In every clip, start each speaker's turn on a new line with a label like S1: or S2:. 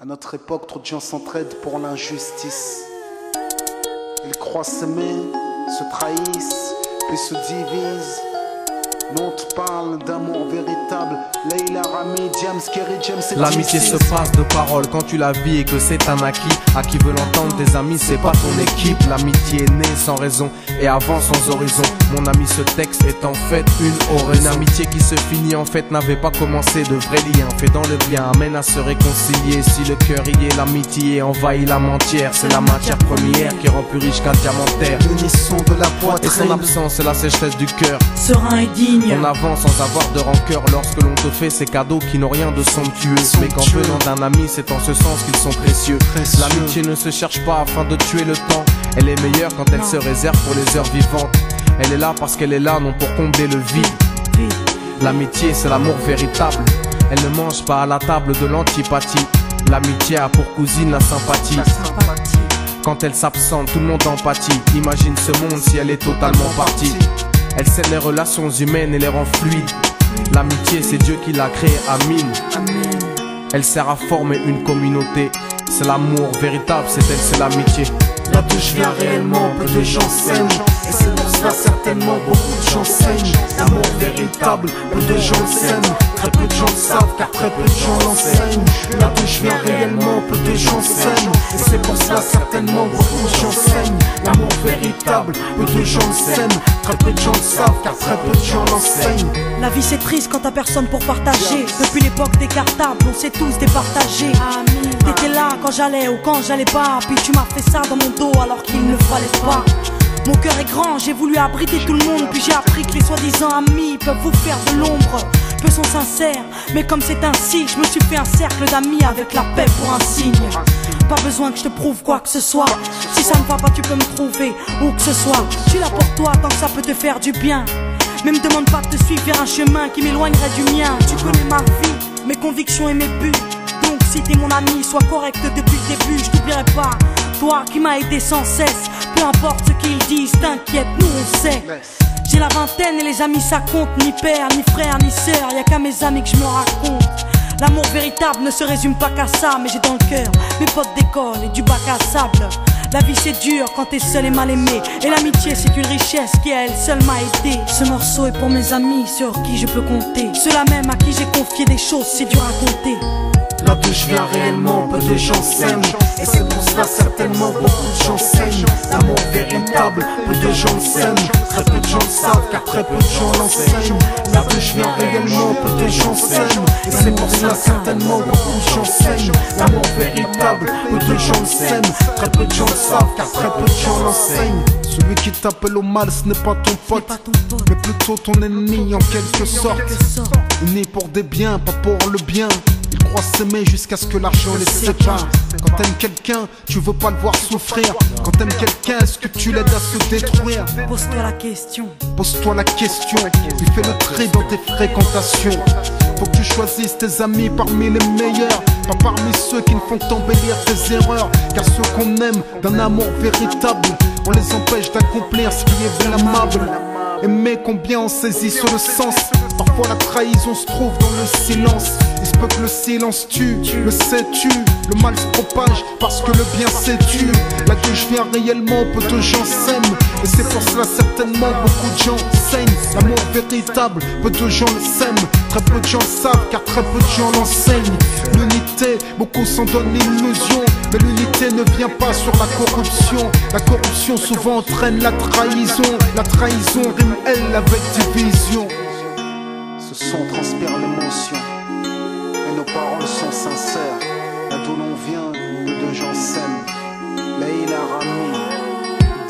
S1: À notre époque, trop de gens s'entraident pour l'injustice. Ils croient s'aimer, se trahissent, puis se divisent. Nous on te parle d'amour véritable. Leila, Rami, James, Kerry, James et
S2: l'amitié se passe de paroles quand tu la vis et que c'est un acquis. À qui veut l'entendre, tes amis, c'est pas ton équipe. L'amitié est née sans raison et avance sans horizon. Mon ami, ce texte est en fait une oraison. Une amitié qui se finit en fait n'avait pas commencé. De vrais liens faits dans le bien amènent à se réconcilier. Si le cœur y est, l'amitié envahit l'âme entière. C'est la matière première qui rend plus riche qu'un diamantaire.
S1: L'unisson de la poitrine
S2: et son absence, c'est la sécheresse du cœur.
S3: Serein et digne.
S2: On avance sans avoir de rancœur lorsque l'on te fait ces cadeaux qui n'ont rien de somptueux. Mais qu'en venant d'un ami, c'est en ce sens qu'ils sont précieux. L'amitié ne se cherche pas afin de tuer le temps. Elle est meilleure quand elle se réserve pour les heures vivantes. Elle est là parce qu'elle est là, non pour combler le vide. L'amitié, c'est l'amour véritable. Elle ne mange pas à la table de l'antipathie. L'amitié a pour cousine la sympathie. Quand elle s'absente, tout le monde empathie. Imagine ce monde si elle est totalement partie. Elle scelle les relations humaines et les rend fluides. L'amitié, c'est Dieu qui l'a créée, Amin. Elle sert à former une communauté. C'est l'amour véritable, c'est elle, c'est l'amitié.
S1: Là d'où je viens réellement, peu de gens s'aiment. Et c'est pour cela certainement beaucoup de gens saignent. L'amour véritable, peu de gens s'aiment. Très peu de gens le savent car très peu de gens l'enseignent. Là d'où je viens réellement, peu de gens s'aiment. Et c'est pour cela certainement beaucoup de gens saignent. L'amour véritable, peu de gens le s'aiment. Très peu de gens le savent car très peu de gens l'enseignent.
S3: La vie c'est triste quand t'as personne pour partager. Depuis l'époque des cartables, on s'est tous départagés. T'étais là quand j'allais ou quand j'allais pas. Puis tu m'as fait ça dans mon dos alors qu'il ne fallait pas. Mon cœur est grand, j'ai voulu abriter tout le monde. Puis j'ai appris que les soi-disant amis peuvent vous faire de l'ombre. Peu sont sincères, mais comme c'est ainsi, je me suis fait un cercle d'amis avec la paix pour un signe. Pas besoin que je te prouve quoi que ce soit. Si ça ne va pas, tu peux me trouver où que ce soit. Je suis là pour toi tant que ça peut te faire du bien. Mais me demande pas de te suivre vers un chemin qui m'éloignerait du mien. Tu connais ma vie, mes convictions et mes buts. Donc si t'es mon ami, sois correct depuis le début. Je t'oublierai pas, toi qui m'as aidé sans cesse. Peu importe ce qu'ils disent, t'inquiète, nous on sait. J'ai la vingtaine et les amis ça compte. Ni père, ni frère, ni sœur, y'a qu'à mes amis que je me raconte. L'amour véritable ne se résume pas qu'à ça. Mais j'ai dans le cœur mes potes d'école et du bac à sable. La vie c'est dur quand t'es seul et mal aimé. Et l'amitié c'est une richesse qui à elle seule m'a aidé. Ce morceau est pour mes amis sur qui je peux compter. Ceux-là même à qui j'ai confié des choses, c'est dur à compter.
S1: Là d'où je viens réellement, peu de gens s'aiment. Et c'est pour cela certainement beaucoup de gens saignent. L'amour véritable, peu de gens le s'aiment. Très peu de gens le savent car très peu de gens l'enseignent. Là d'où je viens réellement, peu de gens s'aiment. Et c'est pour cela certainement beaucoup de gens saignent. L'amour véritable, peu de gens le s'aiment. Très peu de gens le savent car très peu de gens l'enseignent. Celui qui t'appelle au mal, ce n'est pas ton pote, mais plutôt ton ennemi en quelque sorte. Né pour des biens, pas pour le bien. Ils croient s'aimer jusqu'à ce que l'argent les sépare. Quand t'aimes quelqu'un, tu veux pas le voir souffrir. Quand t'aimes quelqu'un, est-ce que tu l'aides à se détruire?
S3: Pose-toi la question.
S1: Pose-toi la question. Puis fais le tri dans tes fréquentations. Faut que tu choisisses tes amis parmi les meilleurs, pas parmi ceux qui ne font qu'embellir tes erreurs. Car ceux qu'on aime d'un amour véritable, on les empêche d'accomplir ce qui est blâmable. Aimer combien on saisit sur le sens. Parfois la trahison se trouve dans le silence. Il se peut que le silence tue, le sais-tu. Le mal se propage parce que le bien s'étue. Là d'où je viens réellement, peu de gens s'aiment. Et c'est pour cela certainement beaucoup de gens saignent. L'amour véritable, peu de gens le s'aiment. Très peu de gens le savent car très peu de gens l'enseignent. L'unité, beaucoup s'en donnent l'illusion. Mais l'unité ne vient pas sur la corruption. La corruption souvent entraîne la trahison. La trahison rime elle avec division. Ce son transpire l'émotion et nos paroles sont sincères. Là d'où l'on vient, peu de gens s'aiment. Leila, Rami,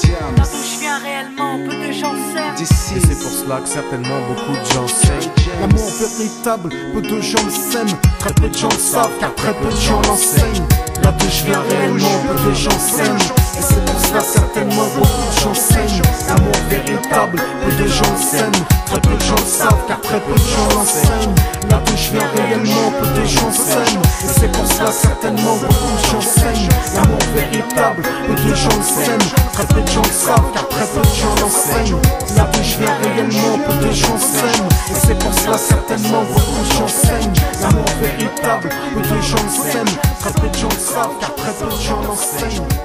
S1: James.
S3: Là d'où je viens réellement, peu de gens s'aiment.
S1: D'ici,
S2: Et c'est pour cela que certainement beaucoup de gens saignent.
S1: l'amour véritable, peu de gens le s'aiment. Très peu de gens le savent car très peu de gens l'enseignent. Là d'où je viens réellement, peu de gens s'aiment. Et c'est pour cela certainement beaucoup de gens saignent. L'amour véritable, peu de gens le s'aiment. Très peu de gens le savent car très peu de gens l'enseignent. Là d'où je viens réellement, peu de gens s'aiment. Et c'est pour cela certainement beaucoup de gens saignent. L'amour véritable, peu de gens le s'aiment. Très peu de gens le savent car très peu de gens l'enseignent. Là d'où je viens réellement, peu de gens s'aiment. Et c'est pour cela certainement beaucoup de gens saignent. L'amour véritable, peu de gens s'aiment. Très peu de gens savent car très peu de gens l'enseignent.